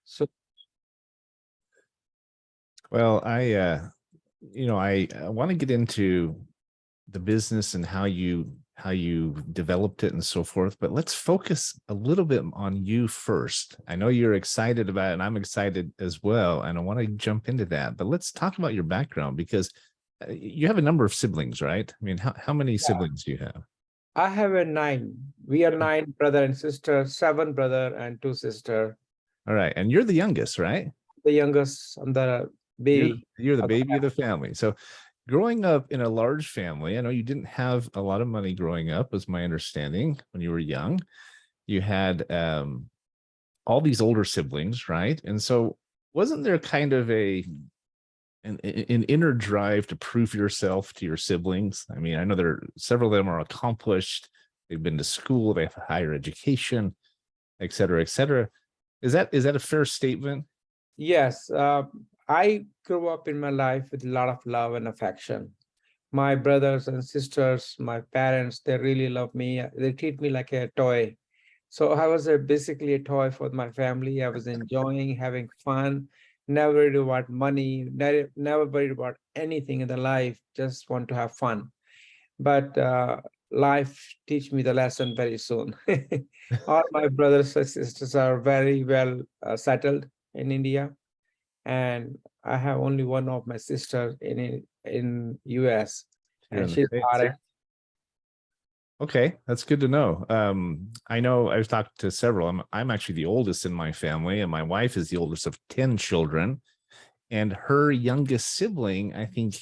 So Well, I want to get into the business and how you developed it and so forth, but let's focus a little bit on you first. I know you're excited about it, and I'm excited as well, and I want to jump into that. But let's talk about your background because you have a number of siblings, right? I mean, how many siblings do you have? I have a nine. We are nine brother and sister, seven brother and two sister. All right, and you're the youngest, right? The youngest, I'm the You're baby. you're the of the baby of the family. So growing up in a large family, I know you didn't have a lot of money growing up, was my understanding when you were young. You had all these older siblings, right? And so wasn't there kind of an inner drive to prove yourself to your siblings? I mean, I know there several of them are accomplished, they've been to school, they have higher education, et cetera, et cetera. Is that a fair statement? Yes, I grew up in my life with a lot of love and affection. My brothers and sisters, my parents, they really love me. They treat me like a toy. So I was basically a toy for my family. I was enjoying having fun, never worried about money, never worried about anything in the life, just want to have fun. But life teach me the lesson very soon. All my brothers and sisters are very well settled in India, and I have only one of my sister in US, Here and in the she's States. RN. Okay, that's good to know. I know I've talked to several. I'm actually the oldest in my family, and my wife is the oldest of 10 children. And her youngest sibling, I think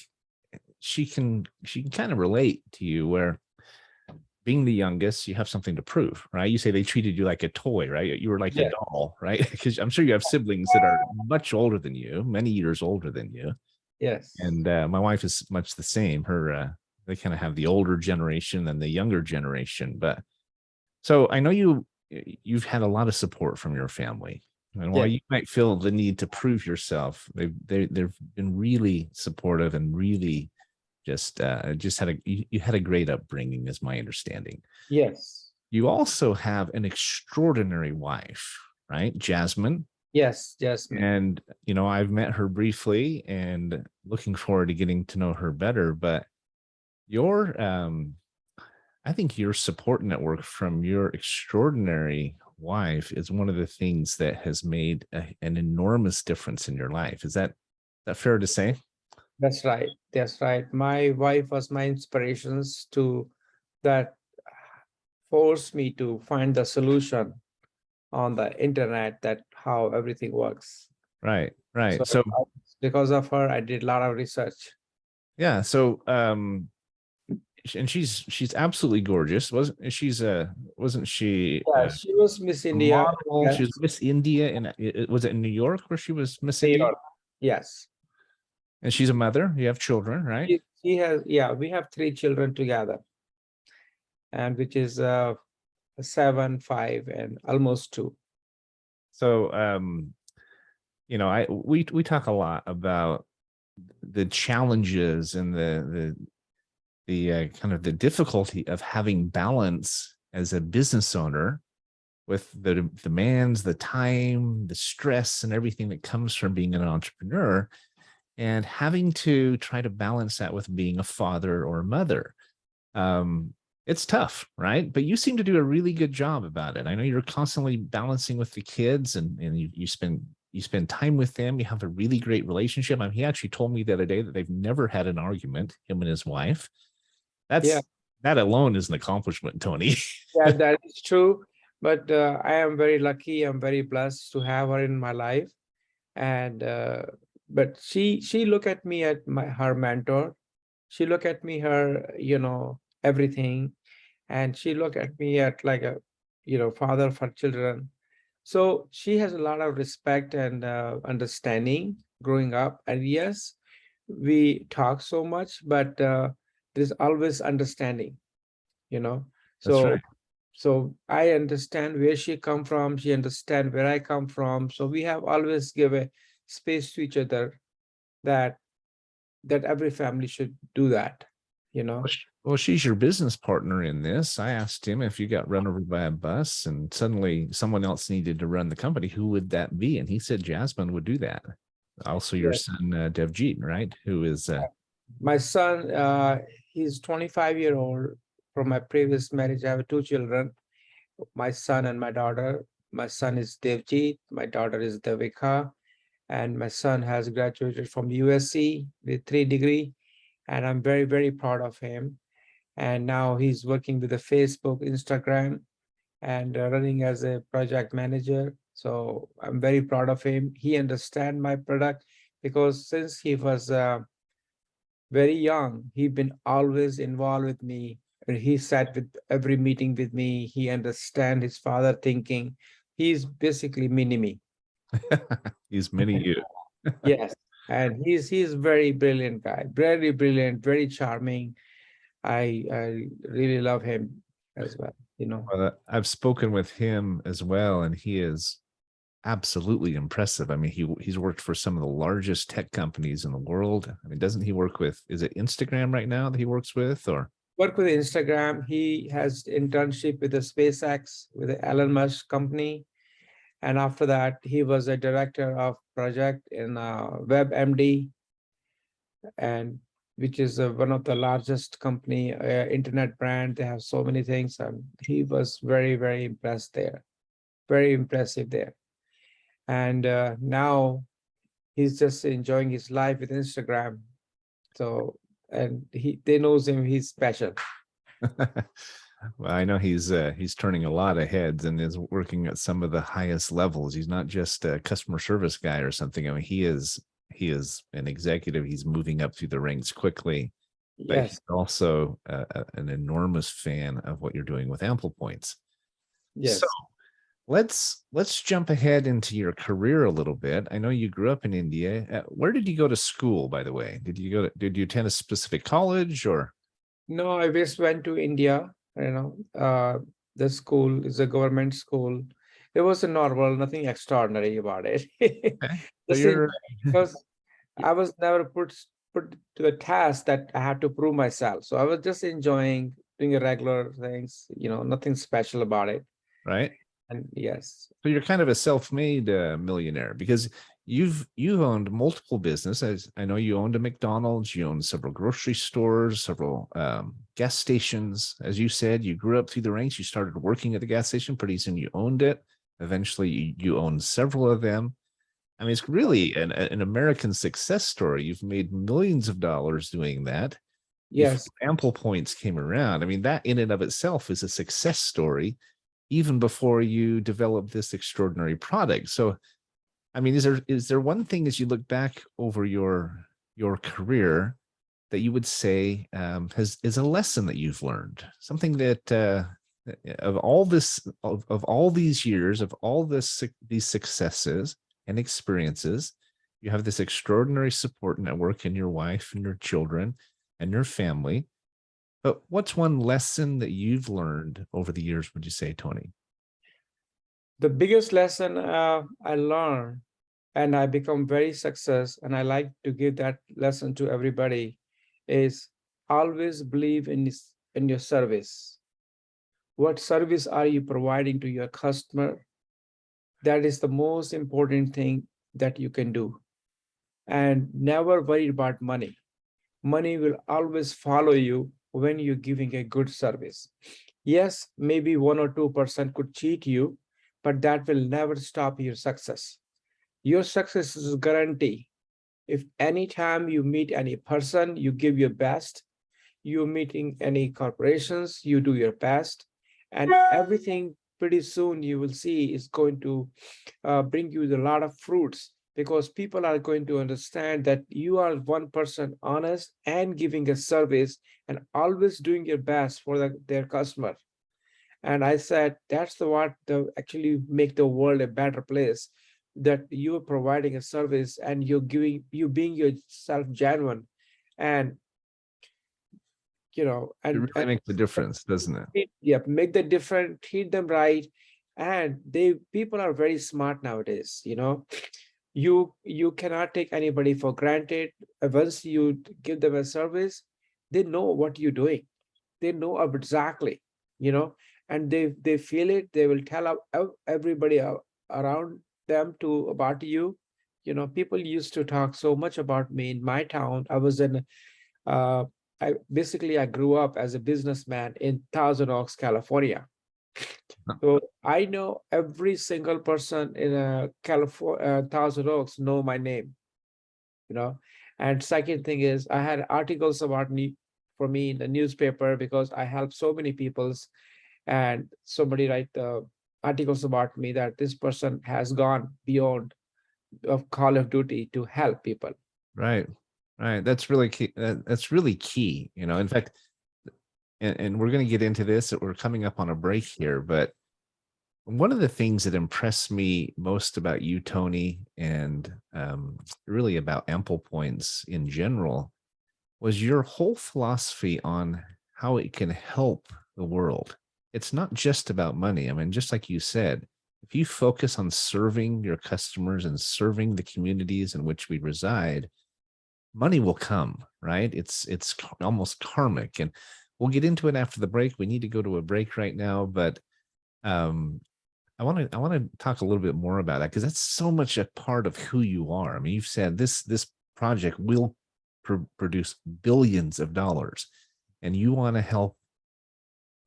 she can kind of relate to you, where being the youngest, you have something to prove, right? You say they treated you like a toy, right? You were like a Yes, doll, right? Because I'm sure you have siblings that are much older than you, many years older than you. yes, And my wife is much the same. They kind of have the older generation and the younger generation. But so I know you've had a lot of support from your family, and while yes, you might feel the need to prove yourself, they've been really supportive and really just had you had a great upbringing, is my understanding. yes, You also have an extraordinary wife, right, Jasmine? yes, Jasmine. And I've met her briefly, and looking forward to getting to know her better. But your I think your support network from your extraordinary wife is one of the things that has made an enormous difference in your life. Is that fair to say? That's right. That's right. My wife was my inspirations to that forced me to find the solution on the internet, that how everything works. Right, right. So So because of her, I did a lot of research. yeah, so and she's absolutely gorgeous. Wasn't she Yeah, she was Miss a India. model? She was Yes, Miss India, and was it in New York where she was Miss New India? York. Yes. And she's a mother. You have children, right? She has, yeah, we have three children together, and which is 7, 5, and almost 2. So we talk a lot about the challenges and the kind of the difficulty of having balance as a business owner with the demands, the time, the stress, and everything that comes from being an entrepreneur, and having to try to balance that with being a father or a mother. It's tough, right? But you seem to do a really good job about it. I know you're constantly balancing with the kids, and you spend time with them. You have a really great relationship. I mean, he actually told me the other day that they've never had an argument, him and his wife. Yeah, That alone is an accomplishment, Tony. yeah, that is true. But I am very lucky. I'm very blessed to have her in my life. And but she look at me at her mentor. She look at me her, everything, and she look at me at like a, father for children. So she has a lot of respect and understanding growing up. And yes, we talk so much, but there's always understanding, you know. That's So right. so I understand where she come from. She understand where I come from. So we have always give a space to each other, that every family should do that. Well, she's your business partner in this. I asked him if you got run over by a bus and suddenly someone else needed to run the company, who would that be? And he said Jasmine would do that. Also, your Yes. son Devjit, right? Who is My son, he's 25-year old. From my previous marriage, I have two children, my son and my daughter. My son is Devjit, my daughter is Devika, and my son has graduated from USC with 3 degree, and I'm very, very proud of him. And now he's working with the Facebook, Instagram, and running as a project manager. So I'm very proud of him. He understands my product because since he was very young, he been always involved with me. And he sat with every meeting with me. He understand his father thinking. He's basically mini me. he's mini you. Yes, and he's very brilliant guy, very brilliant, very charming. I really love him as well. Well, I've spoken with him as well, and he is absolutely impressive. I mean, he's worked for some of the largest tech companies in the world. I mean, doesn't he work with, is it Instagram right now that he works with, or? Work with Instagram. He has internship with the SpaceX, with the Elon Musk company. And after that, he was a director of project in WebMD, and which is one of the largest company, internet brand. They have so many things. And he was very, very impressed there, very impressive there. And now he's just enjoying his life with Instagram. So, and they knows him, he's special. Well, I know he's turning a lot of heads and is working at some of the highest levels. He's not just a customer service guy or something. I mean, he is an executive. He's moving up through the ranks quickly, but Yes, he's also an enormous fan of what you're doing with AmplePoints. So yes. let's jump ahead into your career a little bit. I know you grew up in India. Where did you go to school, by the way? Did you attend a specific college or? No, I just went to India, the school is a government school. It was a normal, nothing extraordinary about it. Okay. So Just you're because I was never put to a task that I had to prove myself. So I was just enjoying doing regular things, nothing special about it. right. And yes, So you're kind of a self-made millionaire because you've owned multiple businesses. I know you owned a McDonald's, you owned several grocery stores, several gas stations. As you said, you grew up through the ranks. You started working at the gas station. Pretty soon you owned it. Eventually you owned several of them. I mean, it's really an American success story. You've made millions of dollars doing that. Before yes, AmplePoints came around, I mean, that in and of itself is a success story, even before you develop this extraordinary product. So, I mean, is there one thing as you look back over your career that you would say is a lesson that you've learned, something that of all this of all these years of all these successes and experiences, you have this extraordinary support network in your wife and your children and your family. But what's one lesson that you've learned over the years, would you say, Tony? the biggest lesson I learned, and I become very success, and I like to give that lesson to everybody, is always believe in your service. What service are you providing to your customer? That is the most important thing that you can do. And never worry about money. Money will always follow you when you're giving a good service. Yes, maybe 1 or 2% could cheat you, but that will never stop your success. Your success is a guarantee. If anytime you meet any person, you give your best. You're meeting any corporations, you do your best, and everything pretty soon you will see is going to bring you a lot of fruits, because people are going to understand that you are one person honest and giving a service and always doing your best for their customer. And I said that's what actually make the world a better place, that you're providing a service and you being yourself genuine, and It and really makes a difference, doesn't it? yeah, make the difference, treat them right. And people are very smart nowadays. You cannot take anybody for granted. Once you give them a service, they know what you're doing. They know exactly, you know, and they feel it. They will tell everybody around them to about you. You know, people used to talk so much about me in my town. I was in uh, I grew up as a businessman in Thousand Oaks, California. So I know every single person in California, Thousand Oaks know my name, you know. And second thing is I had articles about me for me in the newspaper because I helped so many people's, and somebody write articles about me that this person has gone beyond of Call of Duty to help people. Right. Right. That's really key. That's really key. You know, in fact, and we're going to get into this. We're coming up on a break here, but one of the things that impressed me most about you, Tony, and really about AmplePoints in general, was your whole philosophy on how it can help the world. It's not just about money. I mean, just like you said, if you focus on serving your customers and serving the communities in which we reside, money will come, right? It's almost karmic. And we'll get into it after the break. We need to go to a break right now, but um, I want to talk a little bit more about that because that's so much a part of who you are. I mean, you've said this project will produce billions of dollars, and you want to help.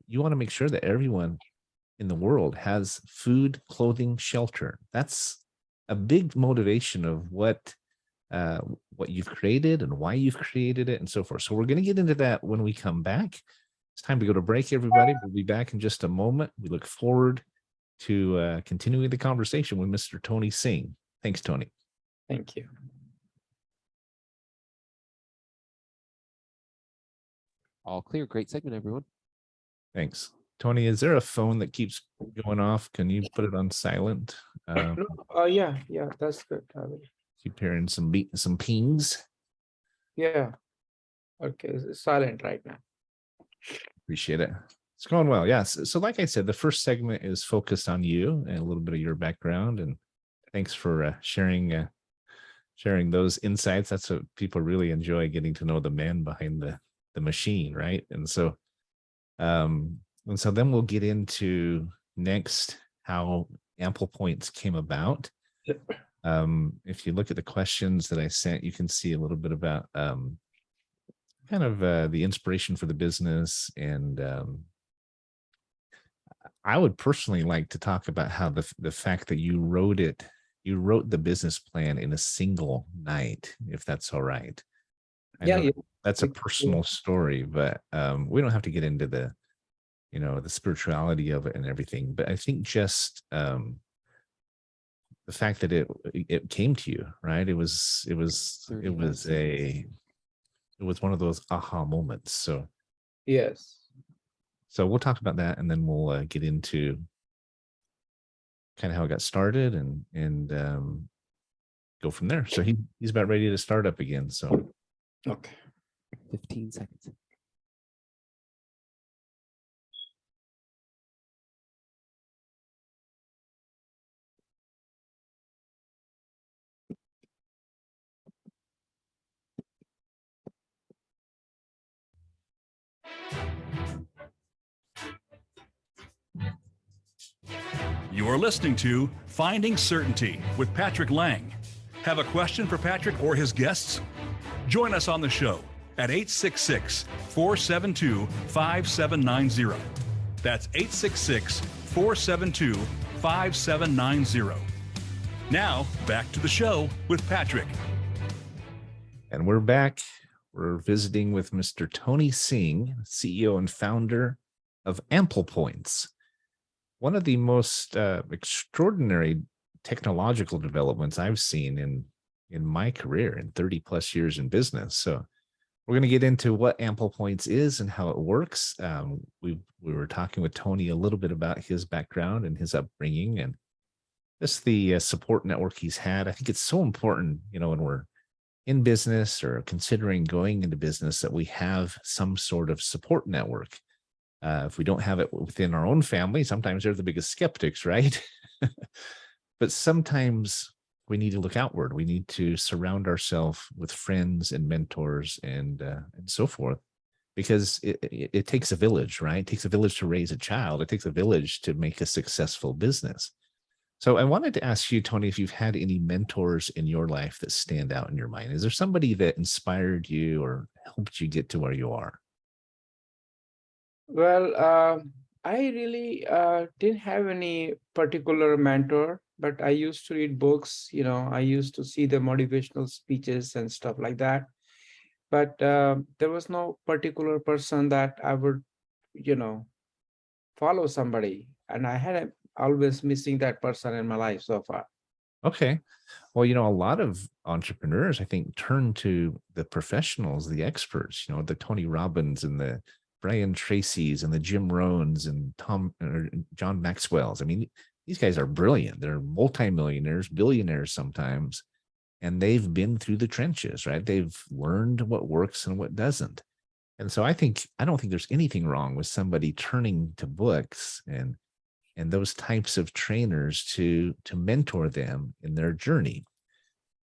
You want to make sure that everyone in the world has food, clothing, shelter. That's a big motivation of what you've created and why you've created it and so forth. So we're going to get into that when we come back. It's time to go to break, everybody. We'll be back in just a moment. We look forward to continuing the conversation with Mr. Tony Singh. Thanks, Tony. Thank you. All clear. Great segment, everyone. Thanks. Tony, is there a phone that keeps going off? Can you put it on silent? Yeah, that's good. I will. Keep hearing some pings. Yeah. Okay, it's silent right now. Appreciate it. It's going well. Yes. So like I said, the first segment is focused on you and a little bit of your background. And thanks for sharing those insights. That's what people really enjoy, getting to know the man behind the machine, right? And so then we'll get into next how AmplePoints came about. If you look at the questions that I sent, you can see a little bit about kind of the inspiration for the business. And I would personally like to talk about how the fact that you wrote the business plan in a single night, if that's all right. I know that's a personal story, but we don't have to get into the spirituality of it and everything. But I think just the fact that it came to you, right? It was one of those aha moments. So yes. So we'll talk about that, and then we'll get into kind of how it got started and go from there. So he's about ready to start up again. So Okay. 15 seconds. You're listening to Finding Certainty with Patrick Laing. Have a question for Patrick or his guests? Join us on the show at 866-472-5790. That's 866-472-5790. Now, back to the show with Patrick. And we're back. We're visiting with Mr. Tony Singh, CEO and founder of AmplePoints. One of the most extraordinary technological developments I've seen in my career in 30 plus years in business. So we're going to get into what AmplePoints is and how it works. We were talking with Tony a little bit about his background and his upbringing and just the support network he's had. I think it's so important, when we're in business or considering going into business, that we have some sort of support network. If we don't have it within our own family, sometimes they're the biggest skeptics, right? But sometimes we need to look outward. We need to surround ourselves with friends and mentors and so forth. because it takes a village, right? It takes a village to raise a child. It takes a village to make a successful business. So I wanted to ask you, Tony, if you've had any mentors in your life that stand out in your mind. Is there somebody that inspired you or helped you get to where you are? Well, I really didn't have any particular mentor, but I used to read books. I used to see the motivational speeches and stuff like that. But there was no particular person that I would, follow somebody. And I had always missing that person in my life so far. Okay. Well, a lot of entrepreneurs, I think, turn to the professionals, the experts, the Tony Robbins and the Brian Tracy's and the Jim Rohns and John Maxwell's. I mean, these guys are brilliant. They're multimillionaires, billionaires sometimes, and they've been through the trenches, right? They've learned what works and what doesn't. And so I don't think there's anything wrong with somebody turning to books and those types of trainers to mentor them in their journey.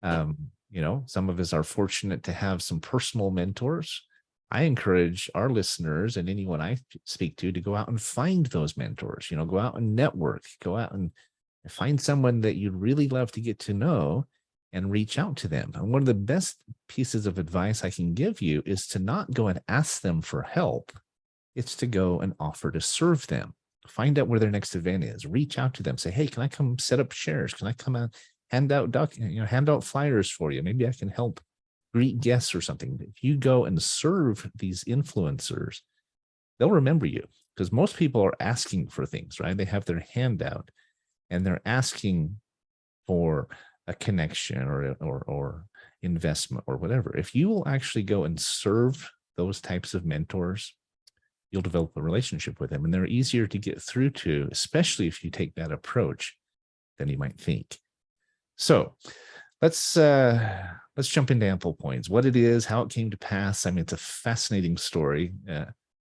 Some of us are fortunate to have some personal mentors. I encourage our listeners and anyone I speak to go out and find those mentors, go out and network, go out and find someone that you'd really love to get to know and reach out to them. And one of the best pieces of advice I can give you is to not go and ask them for help. It's to go and offer to serve them. Find out where their next event is. Reach out to them. Say, hey, can I come set up shares? Can I come out, hand out flyers for you? Maybe I can help greet guests or something. If you go and serve these influencers, they'll remember you, because most people are asking for things, right? They have their hand out and they're asking for a connection or investment or whatever. If you will actually go and serve those types of mentors, you'll develop a relationship with them, and they're easier to get through to, especially if you take that approach than you might think. So let's jump into AmplePoints, what it is, how it came to pass. I mean, it's a fascinating story,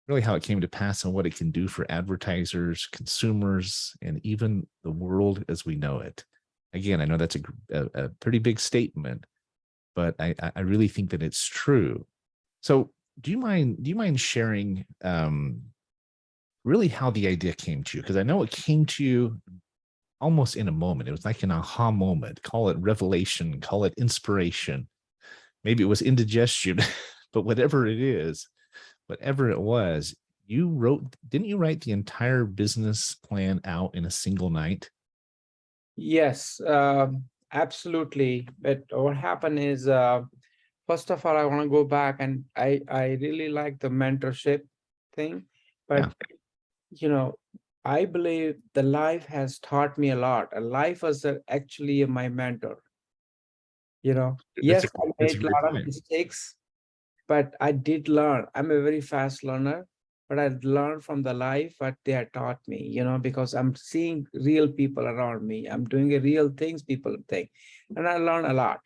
really how it came to pass and what it can do for advertisers, consumers, and even the world as we know it. Again, I know that's a pretty big statement, but I really think that it's true. So do you mind sharing really how the idea came to you? Because I know it came to you almost in a moment. It was like an aha moment. Call it revelation, call it inspiration. Maybe it was indigestion, but whatever it is, whatever it was, didn't you write the entire business plan out in a single night? Yes, absolutely. But what happened is, first of all, I want to go back, and I really like the mentorship thing. But, I believe the life has taught me a lot. And life was actually my mentor. Yes, I That's a made a great lot of point. mistakes, but I did learn. I'm a very fast learner, but I learned from the life what they had taught me, because I'm seeing real people around me. I'm doing real things people think, and I learned a lot.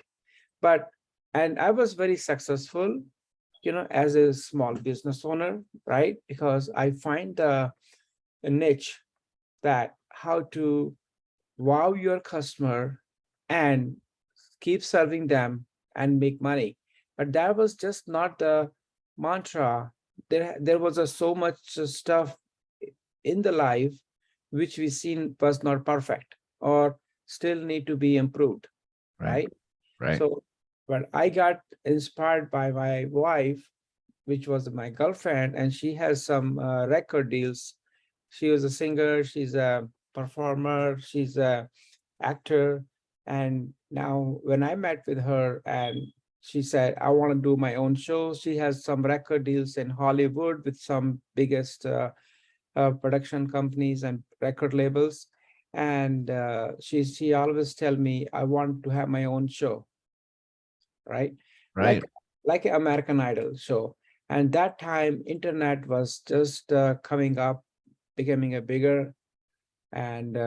And I was very successful, as a small business owner, right? Because I find a niche that how to wow your customer and keep serving them and make money. But that was just not the mantra. There was so much stuff in the life which we seen was not perfect or still need to be improved, right? Right. So, but I got inspired by my wife, which was my girlfriend, and she has some record deals. She was a singer, she's a performer, she's a actor. And now when I met with her and she said, I want to do my own show. She has some record deals in Hollywood with some biggest production companies and record labels. And she always tell me, I want to have my own show, right? Right. Like an American Idol show. And that time, internet was just coming up, becoming a bigger, and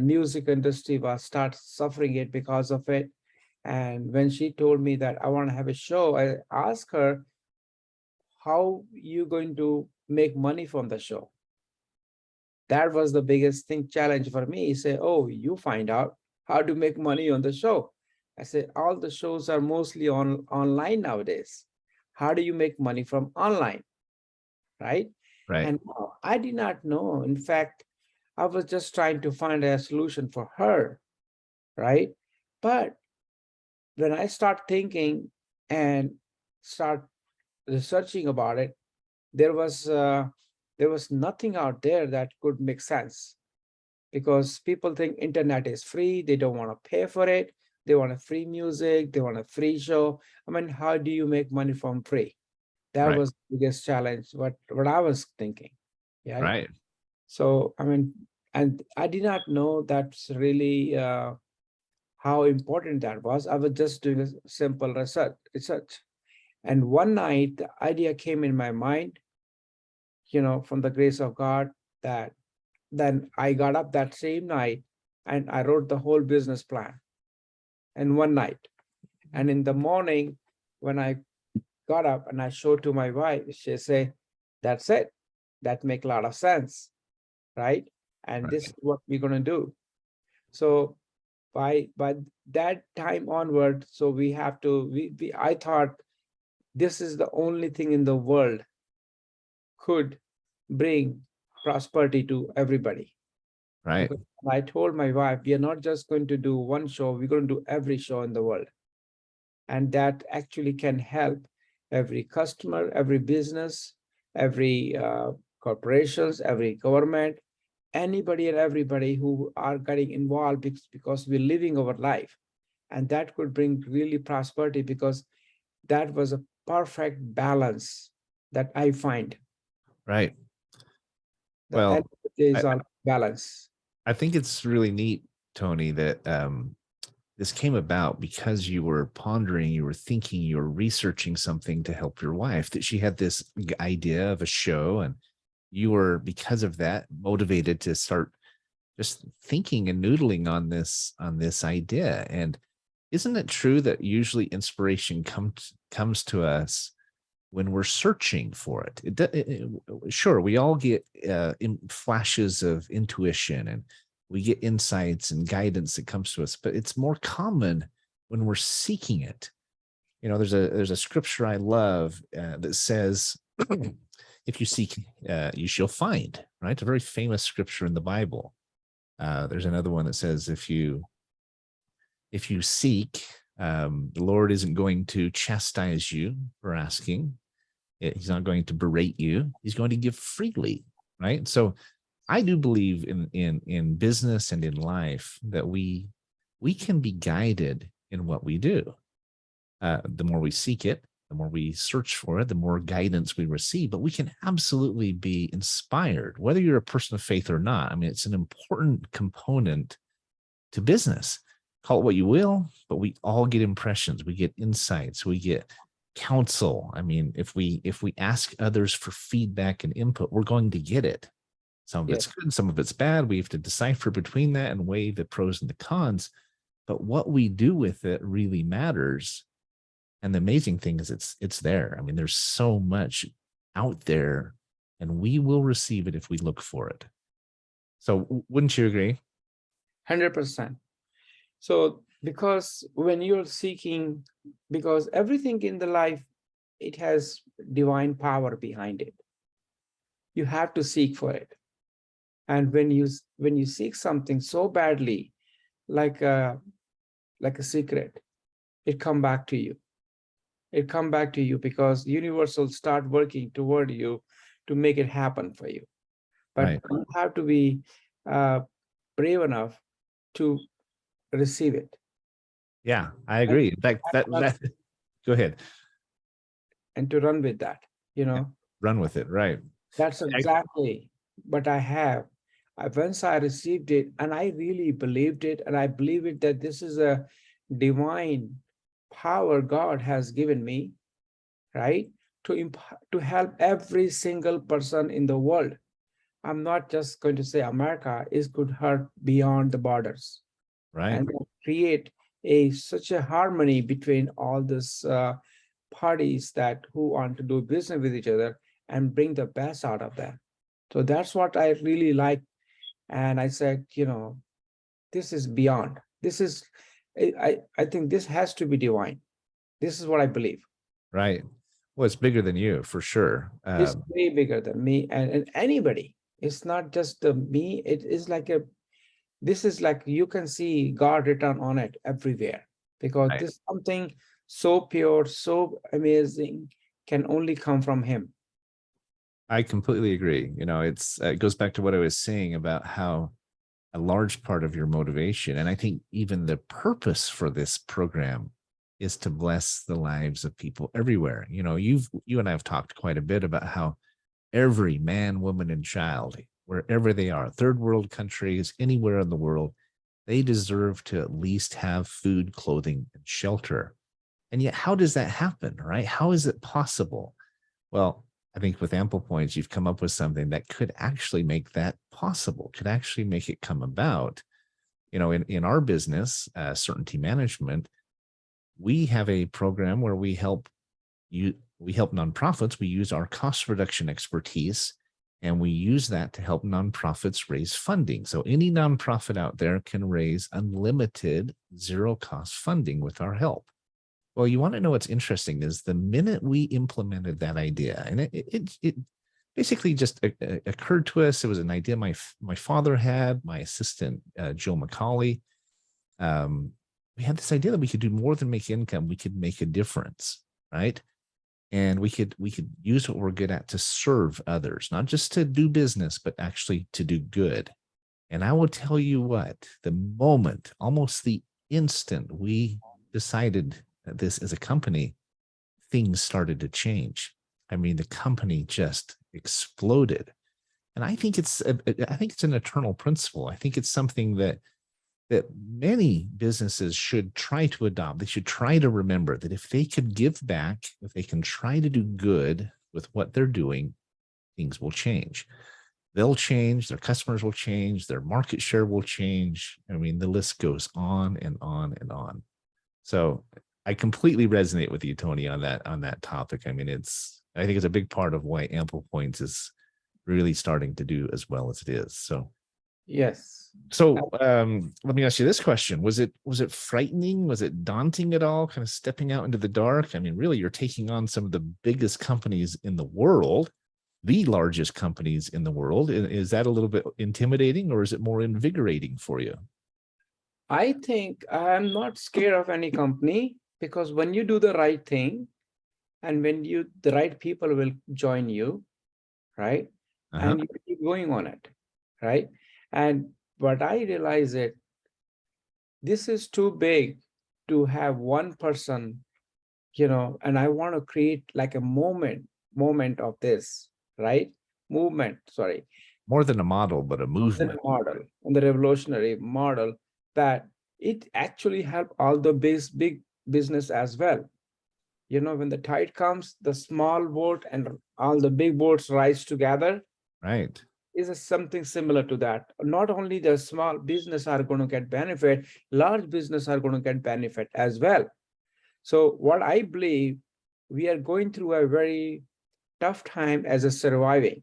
music industry was start suffering it because of it. And when she told me that I want to have a show, I asked her, how you going to make money from the show? That was the biggest challenge for me. He said, oh, you find out how to make money on the show. I said, all the shows are mostly online nowadays. How do you make money from online? right? Right. And I did not know. In fact, I was just trying to find a solution for her, right? But when I start thinking and start researching about it, there was nothing out there that could make sense, because people think internet is free, they don't want to pay for it, they want a free music, they want a free show. I mean, how do you make money from free? That Right. was the biggest challenge, what I was thinking. Yeah. Right. So I mean, and I did not know that's really how important that was. I was just doing a simple research. And one night the idea came in my mind, from the grace of God, that then I got up that same night and I wrote the whole business plan in one night. And in the morning, when I got up and I showed to my wife, she said, that's it. That make a lot of sense, right? And this is what we're going to do. So by that time onward, so we have to, I thought this is the only thing in the world could bring prosperity to everybody. Right. Because I told my wife, we are not just going to do one show, we're going to do every show in the world. And that actually can help every customer, every business, every corporations, every government, anybody and everybody who are getting involved, because we're living our life. And that could bring really prosperity, because that was a perfect balance that I find. Right. The Well, end is all balance. I think it's really neat, Tony, that this came about because you were pondering, you were thinking, you were researching something to help your wife, that she had this idea of a show, and you were, because of that, motivated to start just thinking and noodling on this idea. And isn't it true that usually inspiration comes to us when we're searching for it? Sure, we all get flashes of intuition, and we get insights and guidance that comes to us, but it's more common when we're seeking it. There's a scripture I love that says, if you seek, you shall find, right? A very famous scripture in the Bible. There's another one that says, if you seek, the Lord isn't going to chastise you for asking. He's not going to berate you. He's going to give freely, right? So I do believe in business and in life that we can be guided in what we do. The more we seek it, the more we search for it, the more guidance we receive. But we can absolutely be inspired, whether you're a person of faith or not. I mean, it's an important component to business. Call it what you will, but we all get impressions. We get insights. We get counsel. I mean, if we ask others for feedback and input, we're going to get it. Some of it's good, some of it's bad. We have to decipher between that and weigh the pros and the cons. But what we do with it really matters. And the amazing thing is it's there. I mean, there's so much out there, and we will receive it if we look for it. So wouldn't you agree? 100%. So because when you're seeking, because everything in the life, it has divine power behind it. You have to seek for it. And when you seek something so badly, like a secret, it come back to you. It come back to you because universe will start working toward you to make it happen for you. But Right. you have to be brave enough to receive it. Yeah, I agree. In fact, that go ahead. And to run with that, Run with it, right? That's exactly what I have. Once I received it, and I really believed it, and I believe it that this is a divine power God has given me, right? To help every single person in the world. I'm not just going to say America is could hurt beyond the borders, Right. and create such a harmony between all these parties who want to do business with each other and bring the best out of them. So that's what I really like. And I said, this is beyond. This is, I think this has to be divine. This is what I believe. Right. Well, it's bigger than you for sure. It's way bigger than me and anybody. It's not just me. It is like this is like you can see God written on it everywhere, because Right. this is something so pure, so amazing, can only come from him. I completely agree. You know, it goes back to what I was saying about how a large part of your motivation, and I think even the purpose for this program, is to bless the lives of people everywhere. You know, you and I have talked quite a bit about how every man, woman, and child, wherever they are, third world countries, anywhere in the world, they deserve to at least have food, clothing, and shelter. And yet, how does that happen, right? How is it possible? Well, I think with AmplePoints, you've come up with something that could actually make that possible, could actually make it come about. You know, in our business, certainty management, we have a program where we help nonprofits. We use our cost reduction expertise, and we use that to help nonprofits raise funding. So any nonprofit out there can raise unlimited zero cost funding with our help. Well, you want to know what's interesting is the minute we implemented that idea, and it basically just occurred to us. It was an idea my father had, my assistant, Joe McCauley. We had this idea that we could do more than make income. We could make a difference, right? And we could use what we're good at to serve others, not just to do business, but actually to do good. And I will tell you what, the moment, almost the instant we decided this as a company, things started to change. I mean, the company just exploded. And I think it's an eternal principle. I think it's something that many businesses should try to adopt. They should try to remember that if they could give back, if they can try to do good with what they're doing, things will change. They'll change, their customers will change, their market share will change. I mean, the list goes on and on and on. So I completely resonate with you, Tony, on that topic. I mean, I think it's a big part of why AmplePoints is really starting to do as well as it is. So Yes. So let me ask you this question. Was it frightening? Was it daunting at all, kind of stepping out into the dark? I mean, really, you're taking on some of the biggest companies in the world, the largest companies in the world. Is that a little bit intimidating, or is it more invigorating for you? I think I'm not scared of any company, because when you do the right thing, and when the right people will join you, right? And you keep going on it, right? But I realize that this is too big to have one person, and I want to create like a moment of this, right? Movement, sorry. More than a model, but a movement. Model, and the revolutionary model, that it actually help all the big business as well. When the tide comes, the small boat and all the big boats rise together. Right. Is something similar to that. Not only the small business are going to get benefit, large business are going to get benefit as well. So what I believe, we are going through a very tough time as a surviving.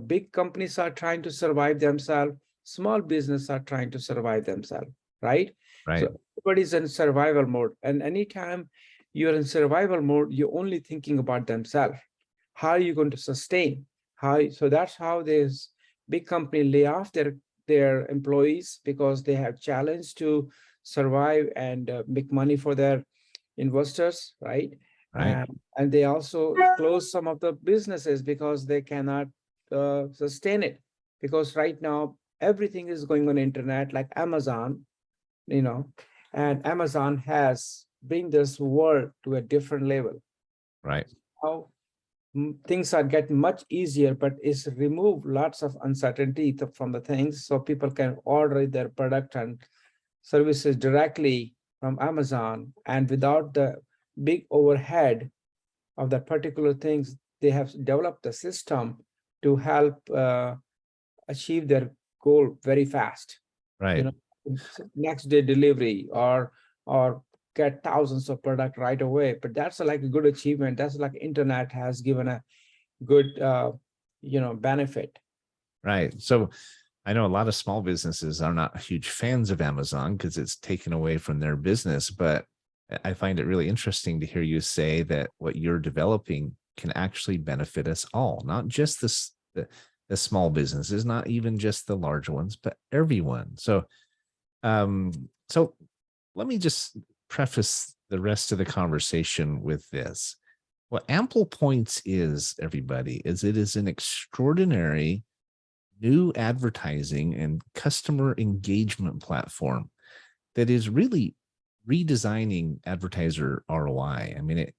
Big companies are trying to survive themselves. Small business are trying to survive themselves, right? Right. So everybody's in survival mode. And anytime you're in survival mode, you're only thinking about themselves. How are you going to sustain? So that's how this big company lay off their employees, because they have challenge to survive and make money for their investors, right? Right. And they also close some of the businesses because they cannot sustain it. Because right now everything is going on internet, like Amazon, and Amazon has bring this world to a different level. Right. How things are getting much easier, but it's remove lots of uncertainty from the things, so people can order their product and services directly from Amazon, and without the big overhead of that particular things. They have developed a system to help achieve their goal very fast. Right. Next day delivery, or get thousands of product right away. But that's like a good achievement. That's like internet has given a good benefit. Right. So I know a lot of small businesses are not huge fans of Amazon because it's taken away from their business, but I find it really interesting to hear you say that what you're developing can actually benefit us all, not just the small businesses, not even just the large ones, but everyone. So, so let me just preface the rest of the conversation with this. What AmplePoints is, everybody, is it is an extraordinary new advertising and customer engagement platform that is really redesigning advertiser ROI. I mean,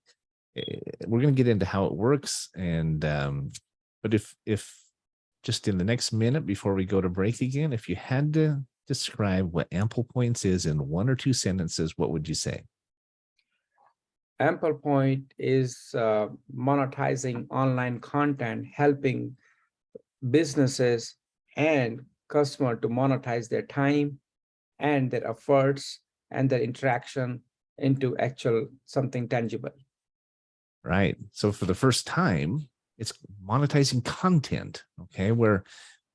we're going to get into how it works, and but if just in the next minute before we go to break again, if you had to describe what AmplePoints is in one or two sentences, what would you say? AmplePoint is monetizing online content, helping businesses and customer to monetize their time and their efforts and their interaction into actual something tangible. Right. So for the first time, it's monetizing content, okay, where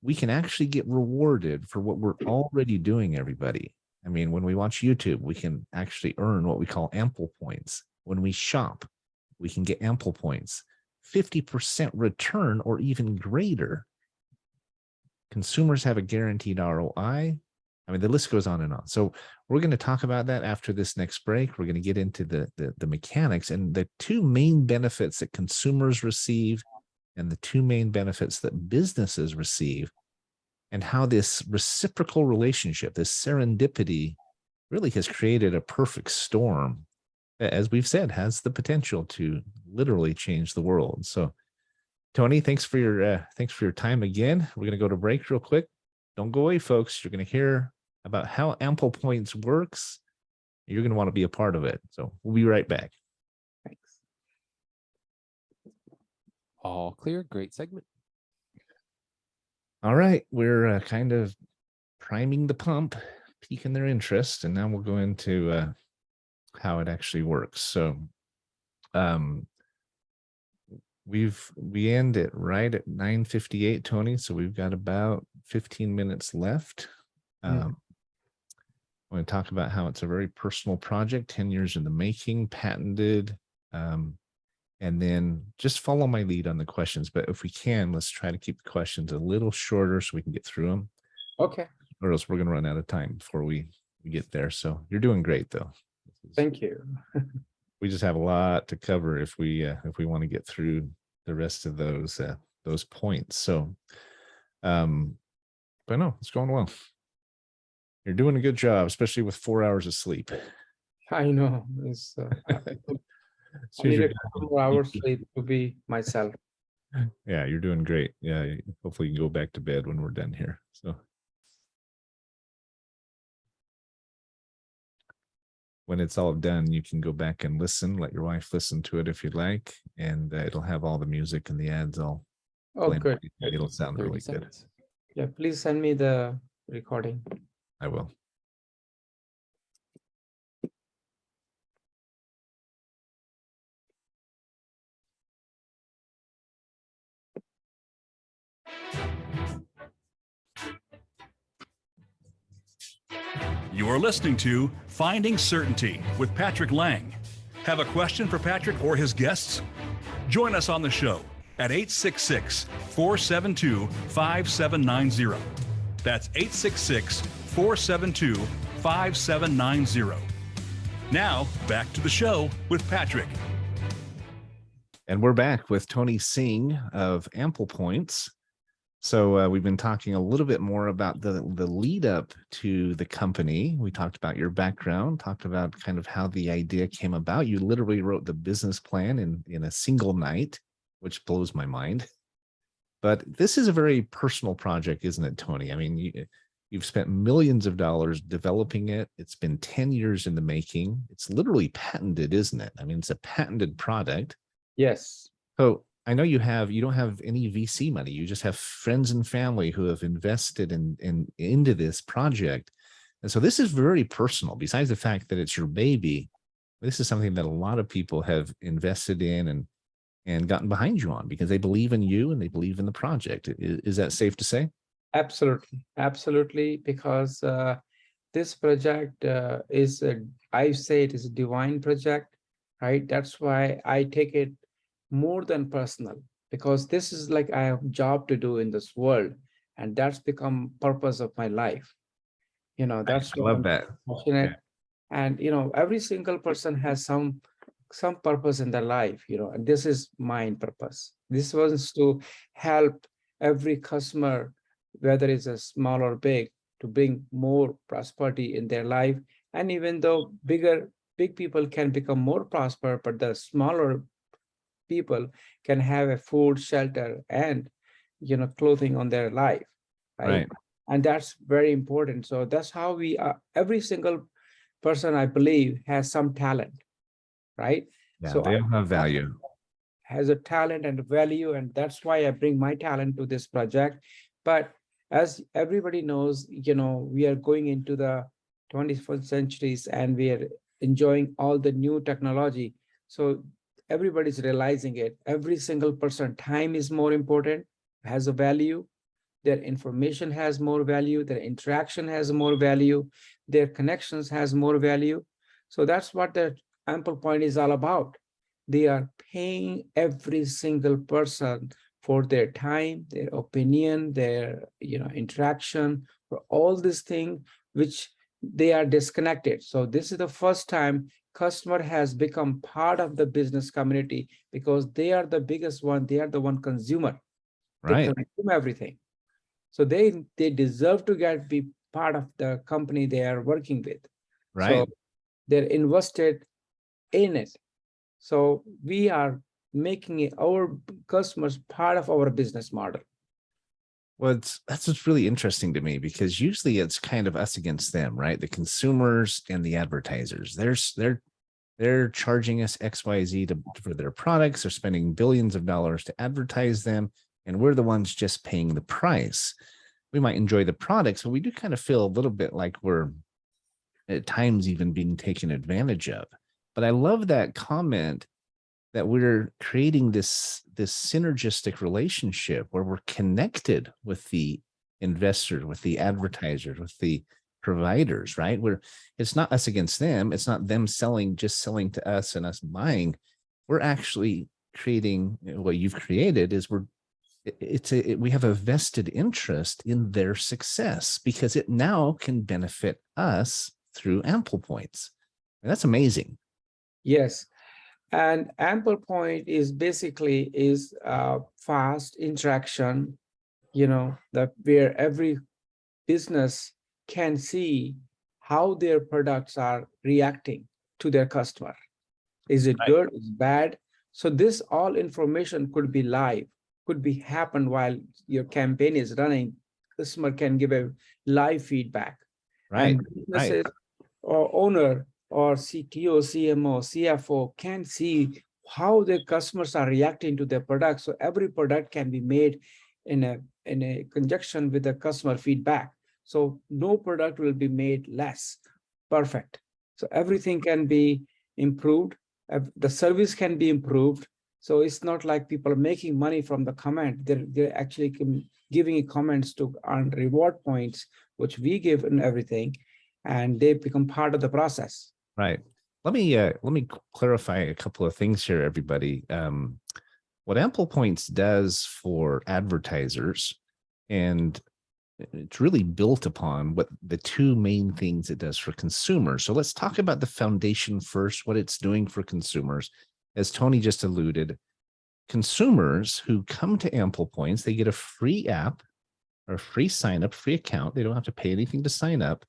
we can actually get rewarded for what we're already doing, everybody. I mean, when we watch YouTube, we can actually earn what we call AmplePoints. When we shop, we can get AmplePoints, 50% return or even greater. Consumers have a guaranteed ROI. I mean, the list goes on and on. So we're going to talk about that after this next break. We're going to get into the mechanics and the two main benefits that consumers receive and the two main benefits that businesses receive, and how this reciprocal relationship, this serendipity, really has created a perfect storm that, as we've said, has the potential to literally change the world. So, Tony, thanks for your time again. We're going to go to break real quick. Don't go away, folks. You're going to hear about how AmplePoints works. You're going to want to be a part of it. So we'll be right back. Thanks. All clear. Great segment. All right. We're kind of priming the pump, piquing their interest, and now we'll go into how it actually works. So we end it right at 9:58, Tony. So we've got about 15 minutes left. I'm going to talk about how it's a very personal project, 10 years in the making, patented, and then just follow my lead on the questions. But if we can, let's try to keep the questions a little shorter so we can get through them. Okay. Or else we're going to run out of time before we get there. So you're doing great, though. Thank you. We just have a lot to cover if we want to get through the rest of those points. So, but no, it's going well. You're doing a good job, especially with 4 hours of sleep. I know. It's, I need a couple more hours sleep to be myself. Yeah, you're doing great. Yeah, hopefully you can go back to bed when we're done here. So when it's all done, you can go back and listen. Let your wife listen to it if you'd like, and it'll have all the music and the ads all. Oh, good. It'll sound 30 really seconds. Yeah, please send me the recording. good. I will. You are listening to Finding Certainty with Patrick Laing. Have a question for Patrick or his guests? Join us on the show at 866-472-5790. That's 866-472-5790. Now, back to the show with Patrick. And we're back with Tony Singh of AmplePoints. So we've been talking a little bit more about the lead up to the company. We talked about your background, talked about kind of how the idea came about. You literally wrote the business plan in a single night, which blows my mind. But this is a very personal project, isn't it, Tony? I mean, you've spent millions of dollars developing it. It's been 10 years in the making. It's literally patented, isn't it? I mean, it's a patented product. Yes. So I know you don't have any VC money. You just have friends and family who have invested into this project. And so this is very personal. Besides the fact that it's your baby, this is something that a lot of people have invested in and gotten behind you on because they believe in you and they believe in the project. Is that safe to say? Absolutely. Absolutely. Because this project is, I say it is a divine project, right? That's why I take it more than personal, because this is like I have a job to do in this world, and that's become purpose of my life. I That's why love I'm that. passionate. And every single person has some purpose in their life, and this is my purpose. This was to help every customer, whether it's a small or big, to bring more prosperity in their life. And even though big people can become more prosper, but the smaller people can have a food, shelter, and clothing on their life, right? Right. And that's very important. So that's how we are. Every single person, I believe, has some talent, right? Yeah, So they all have value. has a talent and value, and that's why I bring my talent to this project. But as everybody knows, we are going into the 21st centuries, and we are enjoying all the new technology. So everybody's realizing it. Every single person, time is more important, has a value. Their information has more value, their interaction has more value, their connections has more value. So that's what the Ample Point is all about. They are paying every single person for their time, their opinion, their interaction, for all these things which they are disconnected. So this is the first time customer has become part of the business community, because they are the biggest one, they are the one consumer. They Right. consume everything. So they deserve to be part of the company they are working with. Right. So they're invested in it. So we are making our customers part of our business model. Well, that's what's really interesting to me, because usually it's kind of us against them, right? The consumers and the advertisers. They're charging us XYZ for their products. They're spending billions of dollars to advertise them, and we're the ones just paying the price. We might enjoy the products, but we do kind of feel a little bit like we're at times even being taken advantage of. But I love that comment that we're creating this synergistic relationship where we're connected with the investors, with the advertisers, with the providers, right? It's not us against them. It's not them just selling to us and us buying. We're actually creating what you've created is we have a vested interest in their success, because it now can benefit us through AmplePoints. And that's amazing. Yes. And Ample Point is basically fast interaction, that where every business can see how their products are reacting to their customer. Is it good? Is it bad? So this all information could be live, could be happen while your campaign is running. Customer can give a live feedback. Right. And businesses or owner or CTO, CMO, CFO can see how their customers are reacting to their products. So every product can be made in a conjunction with the customer feedback. So no product will be made less perfect. So everything can be improved. The service can be improved. So it's not like people are making money from the comment. They're actually giving comments to earn reward points, which we give and everything, and they become part of the process. Right. Let me clarify a couple of things here, everybody. What AmplePoints does for advertisers, and it's really built upon what the two main things it does for consumers. So let's talk about the foundation first, what it's doing for consumers. As Tony just alluded, consumers who come to AmplePoints, they get a free app or free sign up, free account. They don't have to pay anything to sign up.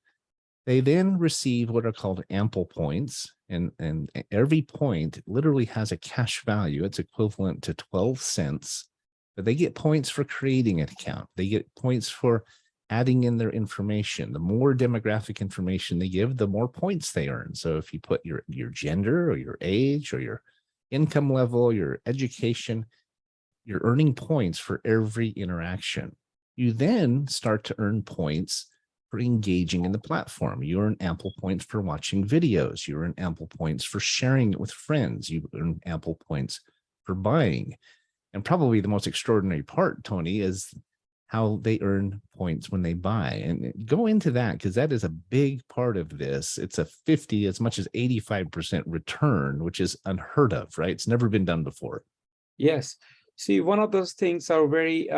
They then receive what are called AmplePoints, and every point literally has a cash value. It's equivalent to 12 cents, but they get points for creating an account. They get points for adding in their information. The more demographic information they give, the more points they earn. So if you put your gender or your age or your income level, your education, you're earning points for every interaction. You then start to earn points for engaging in the platform. You earn AmplePoints for watching videos. You earn AmplePoints for sharing it with friends. You earn AmplePoints for buying. And probably the most extraordinary part, Tony, is how they earn points when they buy. And go into that, because that is a big part of this. It's a 50, as much as 85% return, which is unheard of, right? It's never been done before. Yes. See, one of those things are very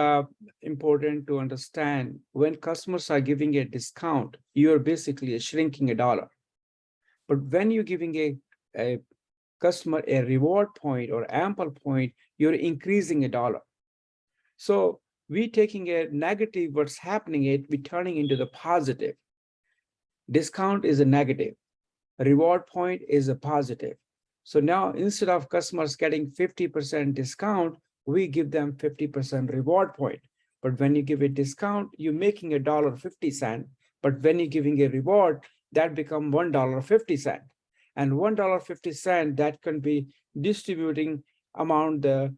important to understand. When customers are giving a discount, you're basically shrinking a dollar. But when you're giving a customer a reward point or ample point, you're increasing a dollar. So we taking a negative, what's happening, we turning into the positive. Discount is a negative. Reward point is a positive. So now instead of customers getting 50% discount, we give them 50% reward point. But when you give a discount, you're making $1.50. But when you're giving a reward, that become $1.50. And $1.50 that can be distributing among the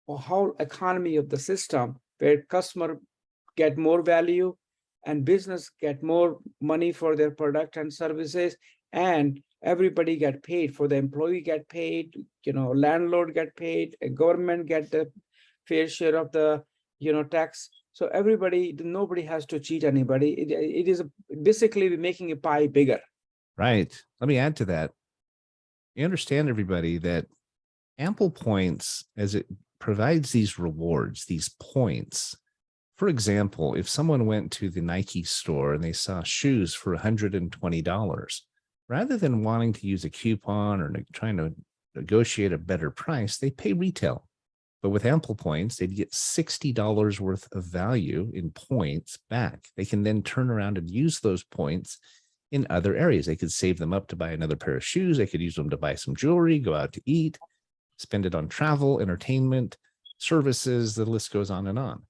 whole economy of the system, where customer get more value and business get more money for their product and services, and everybody get paid. For the employee get paid, landlord get paid, a government get the fair share of the tax. So everybody, nobody has to cheat anybody. It is basically making a pie bigger. Right. Let me add to that. You understand, everybody, that AmplePoints, as it provides these rewards, these points. For example, if someone went to the Nike store and they saw shoes for $120, rather than wanting to use a coupon or trying to negotiate a better price, they pay retail. But with AmplePoints, they'd get $60 worth of value in points back. They can then turn around and use those points in other areas. They could save them up to buy another pair of shoes. They could use them to buy some jewelry, go out to eat, spend it on travel, entertainment, services. The list goes on and on.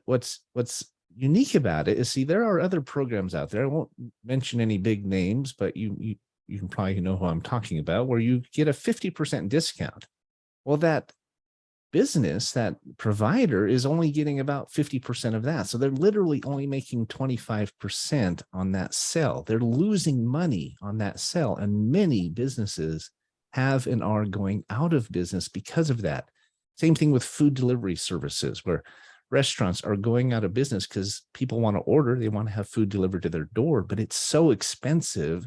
What's unique about it is, see, there are other programs out there. I won't mention any big names, but you can probably know who I'm talking about, where you get a 50% discount. Well, that business, that provider, is only getting about 50% of that. So they're literally only making 25% on that sale. They're losing money on that sale. And many businesses have and are going out of business because of that. Same thing with food delivery services, where restaurants are going out of business because people want to order, they want to have food delivered to their door, but it's so expensive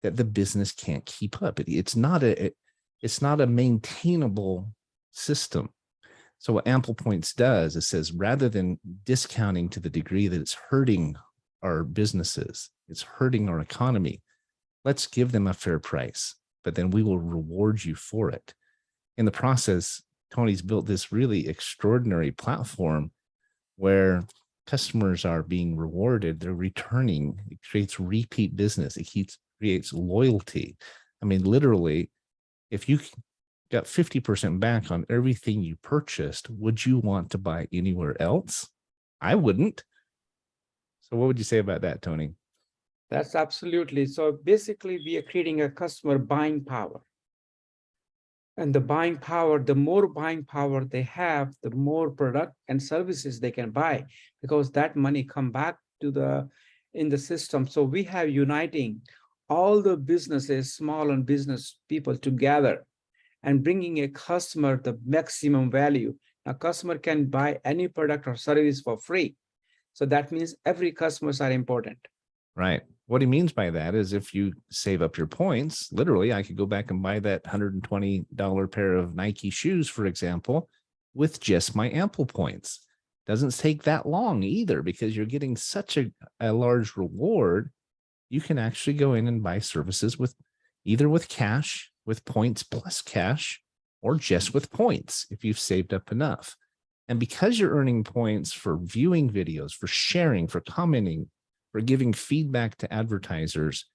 that the business can't keep up. It's not a maintainable system. So what AmplePoints does, it says, rather than discounting to the degree that it's hurting our businesses, it's hurting our economy, let's give them a fair price, but then we will reward you for it. In the process, Tony's built this really extraordinary platform where customers are being rewarded, they're returning. It creates repeat business. It creates loyalty. I mean, literally, if you got 50% back on everything you purchased, would you want to buy anywhere else? I wouldn't. So what would you say about that, Tony? That's absolutely. So basically, we are creating a customer buying power. And the buying power, the more buying power they have, the more product and services they can buy, because that money come back to in the system. So we have uniting all the businesses, small and business people together and bringing a customer the maximum value. A customer can buy any product or service for free. So that means every customers are important. Right. What he means by that is, if you save up your points, literally, I could go back and buy that $120 pair of Nike shoes, for example, with just my AmplePoints. Doesn't take that long either, because you're getting such a large reward. You can actually go in and buy services with either with cash, with points plus cash, or just with points if you've saved up enough. And because you're earning points for viewing videos, for sharing, for commenting, for giving feedback to advertisers,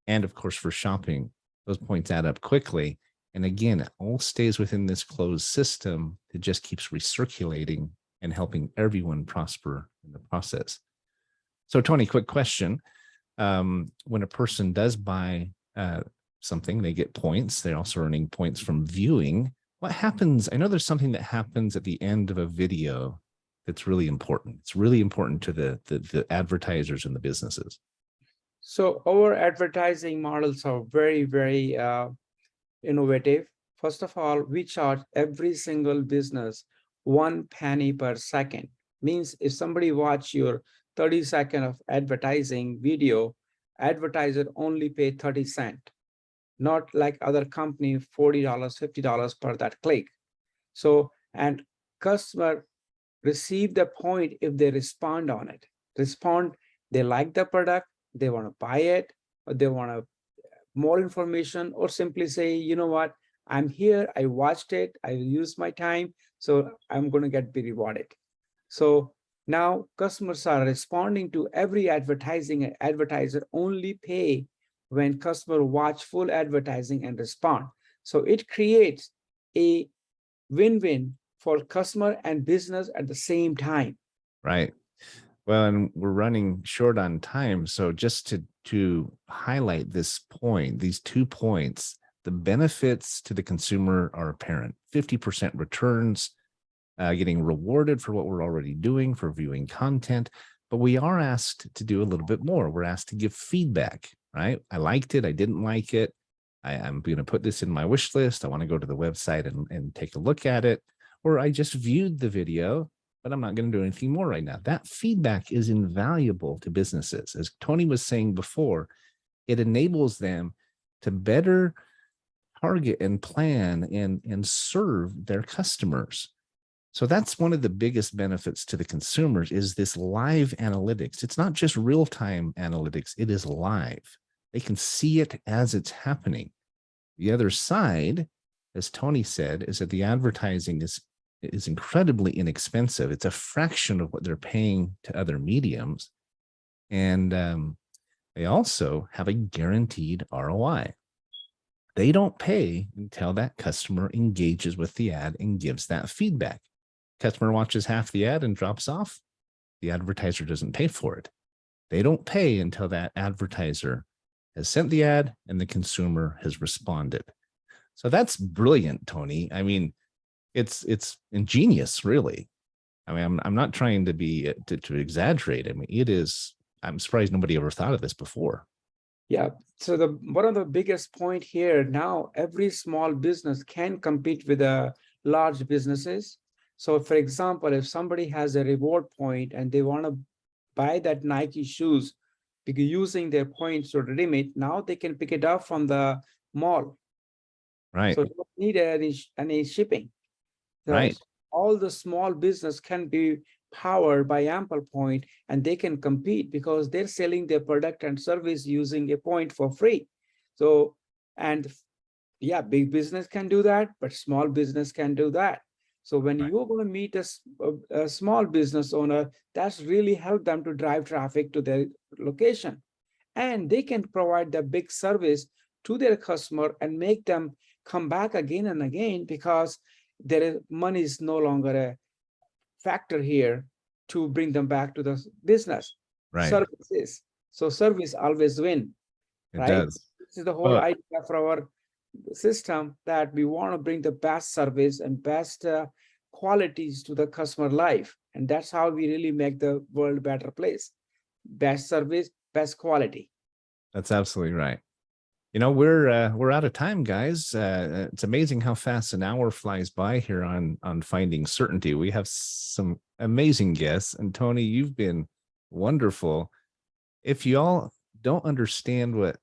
and of course for shopping, those points add up quickly. And again, it all stays within this closed system. It just keeps recirculating and helping everyone prosper in the process. So Tony, quick question. When a person does buy something, they get points. They're also earning points from viewing. What happens? I know there's something that happens at the end of a video that's really important. It's really important to the advertisers and the businesses. So our advertising models are very, very innovative. First of all, we charge every single business 1 penny per second. Means if somebody watch your 30-second of advertising video, advertiser only pay 30 cents, not like other company, $40, $50 per that click. So, and customer receive the point if they respond on it. Respond, they like the product, they want to buy it, or they want to more information, or simply say, you know what, I'm here, I watched it, I used my time, so I'm going to get be rewarded. So now customers are responding to every advertising. Advertiser only pay when customer watch full advertising and respond. So it creates a win-win for customer and business at the same time. Right. Well, and we're running short on time. So just to highlight this point, these 2 points, the benefits to the consumer are apparent. 50% returns, getting rewarded for what we're already doing, for viewing content. But we are asked to do a little bit more. We're asked to give feedback, right? I liked it. I didn't like it. I'm going to put this in my wish list. I want to go to the website and take a look at it. Or I just viewed the video, but I'm not going to do anything more right now. That feedback is invaluable to businesses. As Tony was saying before, it enables them to better target and plan and serve their customers. So that's one of the biggest benefits to the consumers is this live analytics. It's not just real-time analytics, it is live. They can see it as it's happening. The other side, as Tony said, is that the advertising is incredibly inexpensive. It's a fraction of what they're paying to other mediums. And they also have a guaranteed ROI. They don't pay until that customer engages with the ad and gives that feedback. Customer watches half the ad and drops off. The advertiser doesn't pay for it. They don't pay until that advertiser has sent the ad and the consumer has responded. So that's brilliant, Tony. I mean, it's ingenious, really. I mean, I'm not trying to be to exaggerate. I mean, it is. I'm surprised nobody ever thought of this before. Yeah. So one of the biggest point here now, every small business can compete with the large businesses. So, for example, if somebody has a reward point and they want to buy that Nike shoes, because using their points to redeem it, now they can pick it up from the mall. Right. So they don't need any shipping. So right. all the small business can be powered by AmplePoint, and they can compete because they're selling their product and service using a point for free. So, and yeah, big business can do that, but small business can do that. So when you're going to meet a small business owner, that's really help them to drive traffic to their location. And they can provide the big service to their customer and make them come back again and again, because money is no longer a factor here to bring them back to the business. Right. Services. So service always win. It does. This is the whole idea for our system, that we want to bring the best service and best qualities to the customer life. And that's how we really make the world a better place. Best service, best quality. That's absolutely right. You know, we're out of time, guys. It's amazing how fast an hour flies by here on Finding Certainty. We have some amazing guests, and Tony, you've been wonderful. If you all don't understand what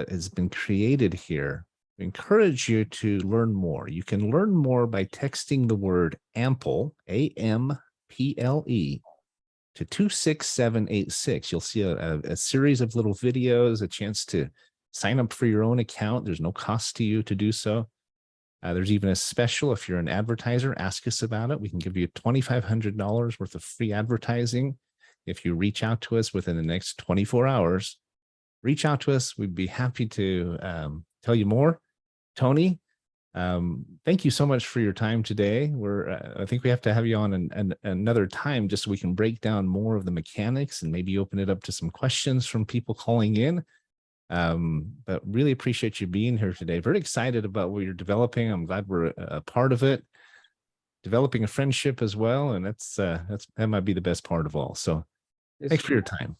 has been created here, we encourage you to learn more. You can learn more by texting the word AMPLE, AMPLE, to 26786. You'll see a series of little videos, a chance to sign up for your own account. There's no cost to you to do so. There's even a special. If you're an advertiser, ask us about it. We can give you $2,500 worth of free advertising. If you reach out to us within the next 24 hours, reach out to us. We'd be happy to tell you more. Tony, thank you so much for your time today. I think we have to have you on another time just so we can break down more of the mechanics and maybe open it up to some questions from people calling in. But really appreciate you being here today. Very excited about what you're developing. I'm glad we're a part of it. Developing a friendship as well, and that might be the best part of all. So thanks for your time.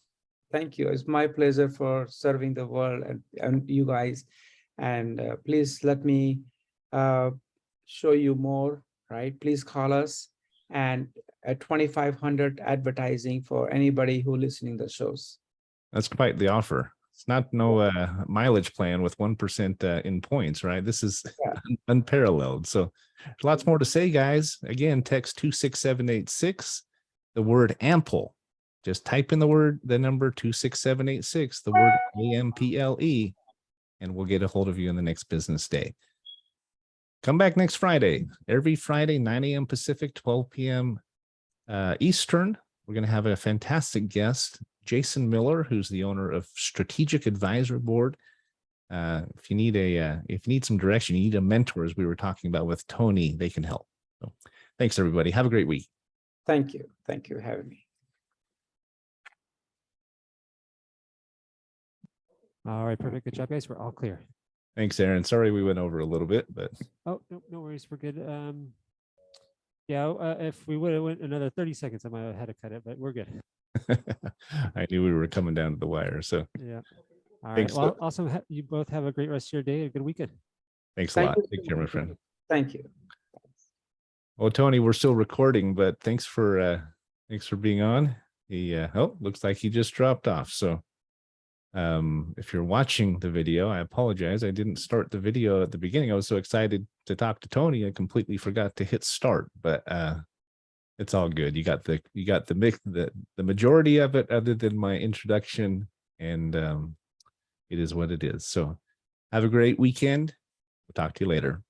Thank you. It's my pleasure for serving the world and you guys. And please let me show you more, right? Please call us. And at 2,500 advertising for anybody who listening to the shows. That's quite the offer. It's not no mileage plan with 1% in points, right? This is unparalleled. So there's lots more to say, guys. Again, text 26786, the word ample. Just type in the number 26786, the word AMPLE, and we'll get a hold of you in the next business day. Come back next Friday. Every Friday, 9 a.m. Pacific, 12 p.m. Eastern. We're going to have a fantastic guest, Jason Miller, who's the owner of Strategic Advisor Board. If you need some direction, you need a mentor, as we were talking about with Tony, they can help. So, thanks, everybody. Have a great week. Thank you. Thank you for having me. All right, perfect. Good job, guys. We're all clear. Thanks, Aaron. Sorry we went over a little bit, but Oh, no worries. We're good. Yeah, if we would have went another 30 seconds, I might have had to cut it, but we're good. I knew we were coming down to the wire. So Yeah. All right. Thanks. Well, awesome. You both have a great rest of your day. A good weekend. thanks a Thank lot. you. Take care, my friend. Thank you. Well, Tony, we're still recording, but thanks for being on. Looks like he just dropped off. So if you're watching the video, I apologize. I didn't start the video at the beginning. I was so excited to talk to Tony, I completely forgot to hit start, but it's all good. You got the mix, the majority of it, other than my introduction, and it is what it is. So have a great weekend. We'll talk to you later.